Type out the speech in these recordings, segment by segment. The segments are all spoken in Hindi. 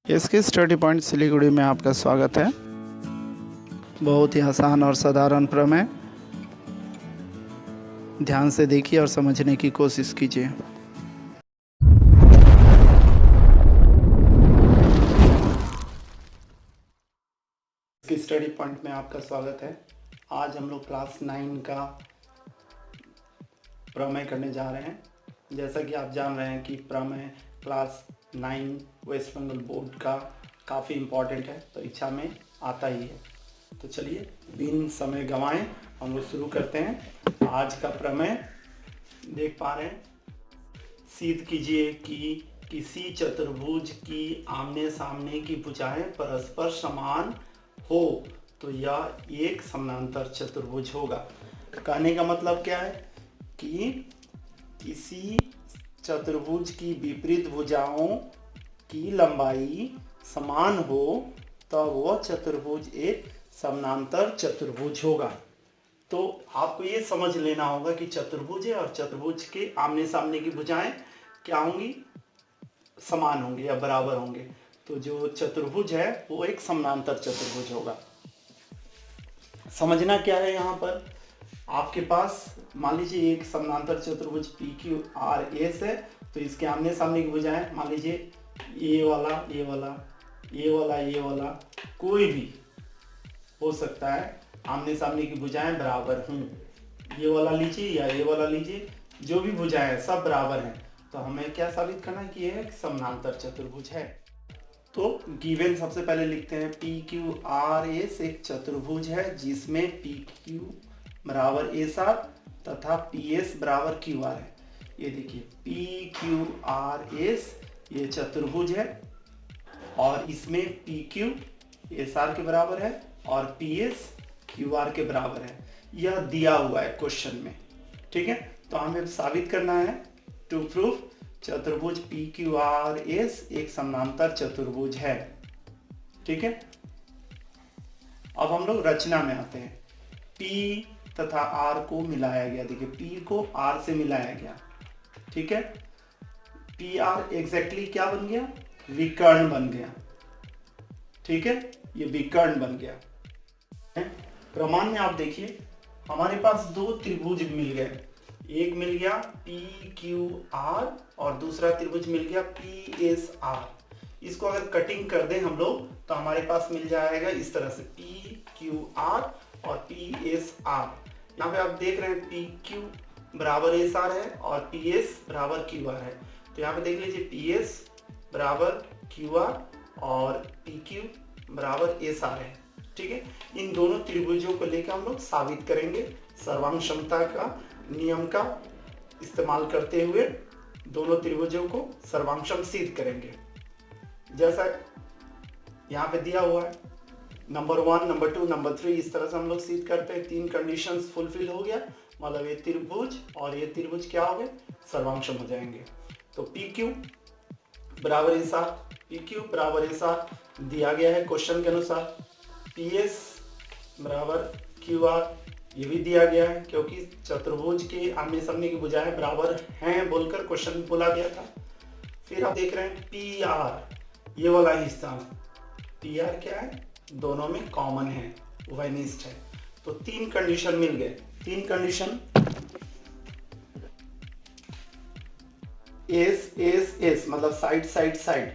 इसके स्टडी पॉइंट सिलीगुड़ी में आपका स्वागत है। बहुत ही आसान और साधारण प्रमेय, ध्यान से देखिए और समझने की कोशिश कीजिए। इसके स्टडी पॉइंट में आपका स्वागत है। आज हम लोग क्लास 9 का प्रमेय करने जा रहे हैं। जैसा कि आप जान रहे हैं कि प्रमेय क्लास 9 वेस्ट बंगाल बोर्ड का काफ़ी इम्पोर्टेंट है, परीक्षा में आता ही है। तो चलिए बिन समय गंवाएं हम लोग शुरू करते हैं। आज का प्रमेय देख पा रहे हैं, सिद्ध कीजिए कि किसी चतुर्भुज की आमने सामने की भुजाएं परस्पर समान हो तो यह एक समानांतर चतुर्भुज होगा। कहने का मतलब क्या है कि किसी चतुर्भुज की विपरीत भुजाओं की लंबाई समान हो तो वह चतुर्भुज एक समानांतर चतुर्भुज होगा। तो आपको ये समझ लेना होगा कि चतुर्भुज है और चतुर्भुज के आमने सामने की भुजाएं क्या होंगी, समान होंगे या बराबर होंगे। तो जो चतुर्भुज है वो एक समानांतर चतुर्भुज होगा। समझना क्या है, यहाँ पर आपके पास मान लीजिए एक समानांतर चतुर्भुज PQRS है, तो इसके आमने सामने की भुजाएं मान लीजिए ये वाला ये वाला ये वाला ये वाला कोई भी हो सकता है, आमने सामने की भुजाएं बराबर हों। ये वाला लीजिए या ये वाला लीजिए, जो भी भुजाएं हैं सब बराबर हैं। तो हमें क्या साबित करना है कि यह एक समानांतर चतुर्भुज है। तो गिवन सबसे पहले लिखते हैं PQRS एक चतुर्भुज है जिसमें PQ बराबर SR तथा PS बराबर QR है। ये देखिए PQRS ये चतुर्भुज है और इसमें PQ SR के बराबर है और PS QR के बराबर है। यह दिया हुआ है क्वेश्चन में, ठीक है। तो हमें साबित करना है टू प्रूफ चतुर्भुज PQRS एक समानांतर चतुर्भुज है, ठीक है। अब हम लोग रचना में आते हैं। P तथा R को मिलाया गया, देखिए P को R से मिलाया गया, ठीक है। PR एग्जैक्टली क्या बन गया, विकर्ण बन गया, ठीक है। ये विकर्ण बन गया। प्रमाण में आप देखिए हमारे पास दो त्रिभुज मिल गए, एक मिल गया PQR और दूसरा त्रिभुज मिल गया PSR। इसको अगर कटिंग कर दें हम लोग तो हमारे पास मिल जाएगा इस तरह से PQR और PSR। यहाँ पे आप देख रहे हैं PQ बराबर SR है और PS बराबर QR है। तो यहाँ पे देख लीजिए PS बराबर QR और PQ बराबर SR है, ठीक है। इन दोनों त्रिभुजों को लेकर हम लोग साबित करेंगे। सर्वांग समता का नियम का इस्तेमाल करते हुए दोनों त्रिभुजों को सर्वांगसम सिद्ध करेंगे। जैसा यहाँ पे दिया हुआ है नंबर 1, नंबर 2, नंबर 3, इस तरह से हम लोग सिद्ध करते हैं। 3 कंडीशंस फुलफिल हो गया, मतलब ये त्रिभुज और ये त्रिभुज क्या हो गए, सर्वांगसम हो जाएंगे। तो PQ बराबर SR, PQ बराबर SR दिया गया है क्वेश्चन के अनुसार। PS बराबर QR ये भी दिया गया है क्योंकि चतुर्भुज के आमने सामने की भुजाएं बराबर हैं बोलकर क्वेश्चन बोला गया था। फिर आप देख रहे हैं PR ये वाला हिस्सा, PR क्या है, दोनों में कॉमन है, उभयनिष्ठ है। तो 3 कंडीशन मिल गए। 3 कंडीशन S मतलब साइड साइड साइड।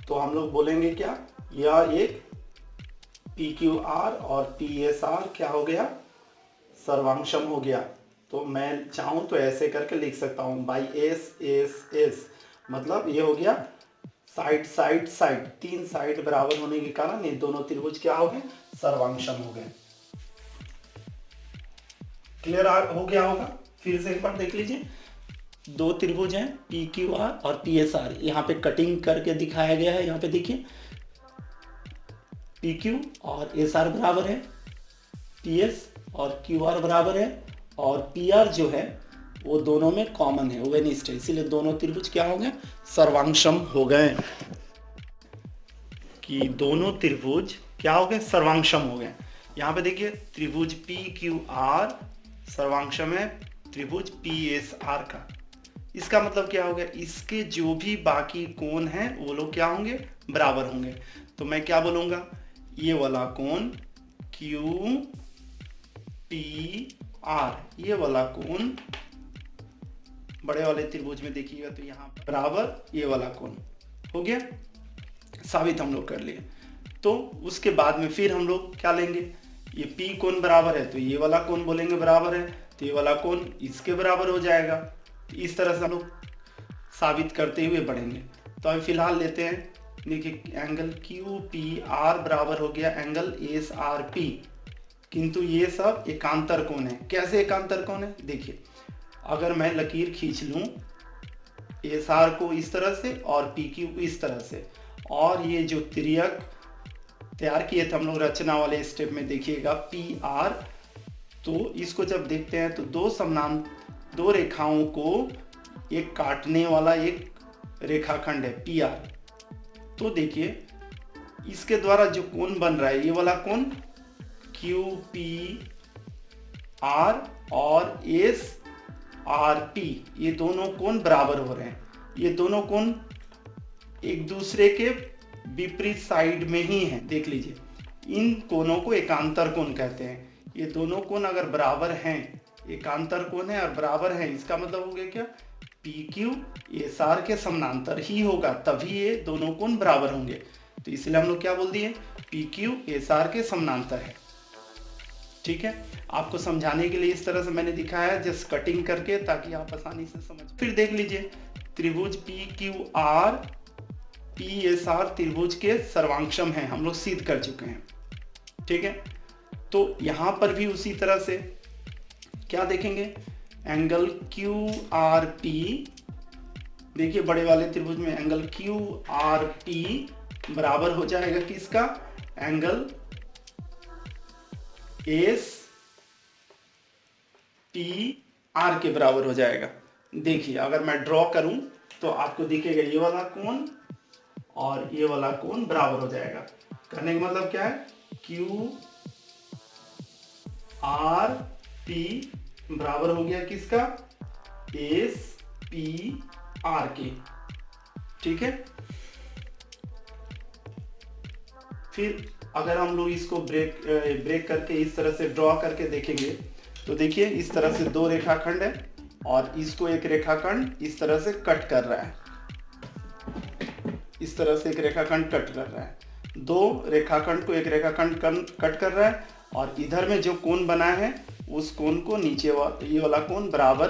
तो हम लोग बोलेंगे क्या, यह एक PQR और PSR क्या हो गया, सर्वांगसम हो गया। तो मैं चाहूँ तो ऐसे करके लिख सकता हूँ बाई S मतलब ये हो गया साइड साइड साइड, 3 साइड बराबर होने के कारण ये दोनों त्रिभुज क्या हो गए, सर्वांगसम हो गए। क्लियर हो गया होगा। फिर से एक बार देख लीजिए, 2 त्रिभुज हैं PQR और PSR, यहाँ पे कटिंग करके दिखाया गया है। यहाँ पे देखिए PQ और SR बराबर है, PS और QR बराबर है और PR जो है वो दोनों में कॉमन है, उभयनिष्ठ है, इसीलिए दोनों त्रिभुज क्या हो गए, सर्वांगसम हो गए। कि दोनों त्रिभुज क्या हो गए, सर्वांगसम हो गए। यहाँ पे देखिए त्रिभुज PQR सर्वांगसम है त्रिभुज PSR का, इसका मतलब क्या हो गया, इसके जो भी बाकी कोण हैं वो लोग क्या होंगे, बराबर होंगे। तो मैं क्या बोलूँगा, ये वाला कोण क्यू पी आर, ये वाला कोण बड़े वाले त्रिभुज में देखिएगा तो यहाँ बराबर ये वाला कोण हो गया, साबित हम लोग कर लिए। तो उसके बाद में फिर हम लोग क्या लेंगे, ये P कोण बराबर है तो ये वाला कोण बोलेंगे बराबर है, तो ये वाला कोण इसके बराबर हो जाएगा। तो इस तरह से हम लोग साबित करते हुए बढ़ेंगे। तो अभी फिलहाल लेते हैं, देखिए एंगल क्यू पी आर बराबर हो गया एंगल एस आर पी, किंतु ये सब एकांतर कोण है। कैसे एकांतर कोण है, देखिए अगर मैं लकीर खींच लूं एस आर को इस तरह से और पी क्यू को इस तरह से, और ये जो तिर्यक तैयार किए थे हम लोग रचना वाले स्टेप में, देखिएगा पी आर, तो इसको जब देखते हैं तो दो रेखाओं को एक काटने वाला एक रेखाखंड है पी आर। तो देखिए इसके द्वारा जो कोण बन रहा है, ये वाला कोण क्यू पी आर और एस आर पी, ये दोनों कोण बराबर हो रहे हैं। ये दोनों कोण एक दूसरे के विपरीत साइड में ही हैं, देख लीजिए। इन कोणों को एकांतर कोण कहते हैं। ये दोनों कोण अगर बराबर हैं, एकांतर कोण है और बराबर हैं, इसका मतलब हो गया क्या, पी क्यू एस आर के समानांतर ही होगा, तभी ये दोनों कोण बराबर होंगे। तो इसलिए हम लोग क्या बोल दिए, पी क्यू एस आर के समानांतर है। ठीक है, आपको समझाने के लिए इस तरह से मैंने दिखाया है, जस्ट कटिंग करके, ताकि आप आसानी से समझ। फिर देख लीजिए त्रिभुज P Q R P S R त्रिभुज के सर्वांक्षम हैं, हम लोग सिद्ध कर चुके हैं। ठीक है, तो यहां पर भी उसी तरह से क्या देखेंगे, एंगल क्यू आर पी, देखिए बड़े वाले त्रिभुज में एंगल क्यू आर पी बराबर हो जाएगा किसका, एंगल एस पी आर के बराबर हो जाएगा। देखिए अगर मैं ड्रॉ करूं तो आपको दिखेगा ये वाला कोण और ये वाला कोण बराबर हो जाएगा। कहने का मतलब क्या है, क्यू आर पी बराबर हो गया किसका, एस पी आर के। ठीक है, फिर अगर हम लोग इसको ब्रेक करके इस तरह से ड्रॉ करके देखेंगे तो देखिए इस तरह से दो रेखाखंड है और इसको एक रेखाखंड इस तरह से कट कर रहा है, इस तरह से एक रेखाखंड कट कर रहा है, दो रेखाखंड को एक रेखाखंड कट कर रहा है, और इधर में जो कोण बना है उस कोण को नीचे ये वाला कोण बराबर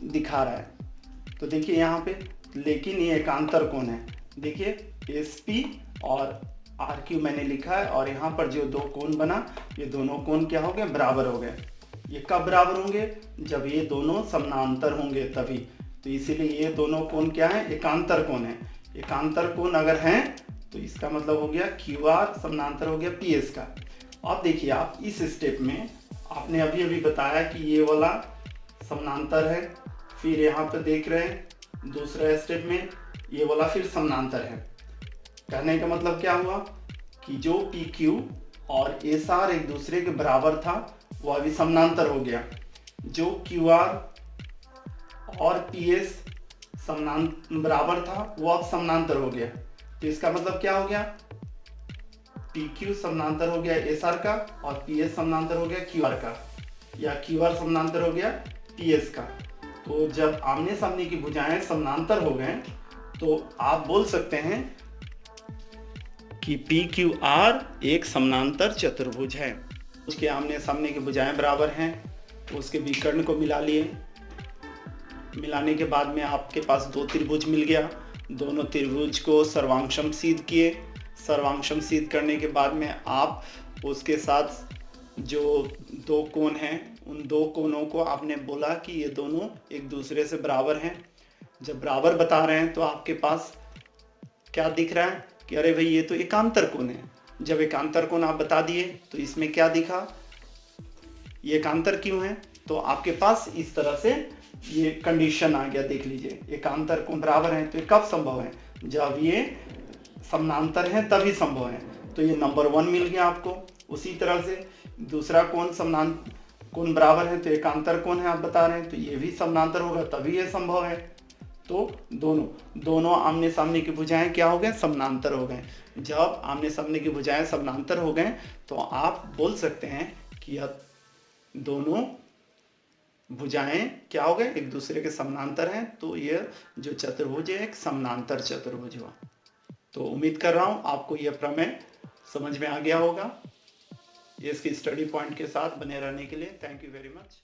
दिखा रहा है। तो देखिए यहाँ पे, लेकिन ये एकांतर कोण है, देखिए एस पी और आर क्यू मैंने लिखा है, और यहाँ पर जो दो कोण बना, ये दोनों कोण क्या हो गए, बराबर हो गए। ये कब बराबर होंगे, जब ये दोनों समानांतर होंगे तभी। तो इसीलिए ये दोनों कोण क्या है, एकांतर कोण है। एकांतर कोण अगर हैं तो इसका मतलब हो गया क्यू आर समानांतर हो गया पी एस का। अब देखिए आप इस स्टेप में आपने अभी अभी बताया कि ये वाला समानांतर है, फिर यहाँ पे देख रहे हैं दूसरा स्टेप में ये वाला फिर समानांतर है। कहने का मतलब क्या हुआ कि जो पी क्यू और एस आर एक दूसरे के बराबर था वो अभी समानांतर हो गया, जो क्यू आर और पी एस बराबर था वो अब समानांतर हो गया। तो इसका मतलब क्या हो गया, पी क्यू समानांतर हो गया एस आर का और पी एस समानांतर हो गया क्यू आर का, या क्यू आर समानांतर हो गया पी एस का। तो जब आमने सामने की भुजाएं समानांतर हो गए तो आप बोल सकते हैं कि पी क्यू आर एक समानांतर चतुर्भुज है। उसके आमने सामने की भुजाएं बराबर हैं, तो उसके विकर्ण को मिला लिए, मिलाने के बाद में आपके पास दो त्रिभुज मिल गया। दोनों त्रिभुज को सर्वांक्षम सिद्ध किए, सर्वांक्षम सिद्ध करने के बाद में आप उसके साथ जो दो कोण हैं उन दो कोणों को आपने बोला कि ये दोनों एक दूसरे से बराबर हैं। जब बराबर बता रहे हैं तो आपके पास क्या दिख रहा है कि अरे भाई ये तो एकांतर कोण है। जब एकांतर कोण आप बता दिए तो इसमें क्या दिखा, ये एकांतर क्यों है, तो आपके पास इस तरह से ये कंडीशन आ गया। देख लीजिए एकांतर कोण बराबर हैं, तो ये कब संभव है, जब ये समानांतर हैं तभी संभव है। तो ये नंबर 1 मिल गया आपको। उसी तरह से दूसरा कोण समानांतर कोण बराबर है तो एकांतर कोण है आप बता रहे हैं, तो ये भी समानांतर होगा तभी ये संभव है। तो दोनों आमने सामने की भुजाएं क्या हो गए, समानांतर हो गए। जब आमने सामने की भुजाएं समानांतर हो गए तो आप बोल सकते हैं कि यह दोनों भुजाएं क्या हो गए, एक दूसरे के समानांतर हैं। तो यह जो चतुर्भुज है एक समानांतर चतुर्भुज हुआ। तो उम्मीद कर रहा हूं आपको यह प्रमेय समझ में आ गया होगा। ये इसकी स्टडी पॉइंट के साथ बने रहने के लिए थैंक यू वेरी मच।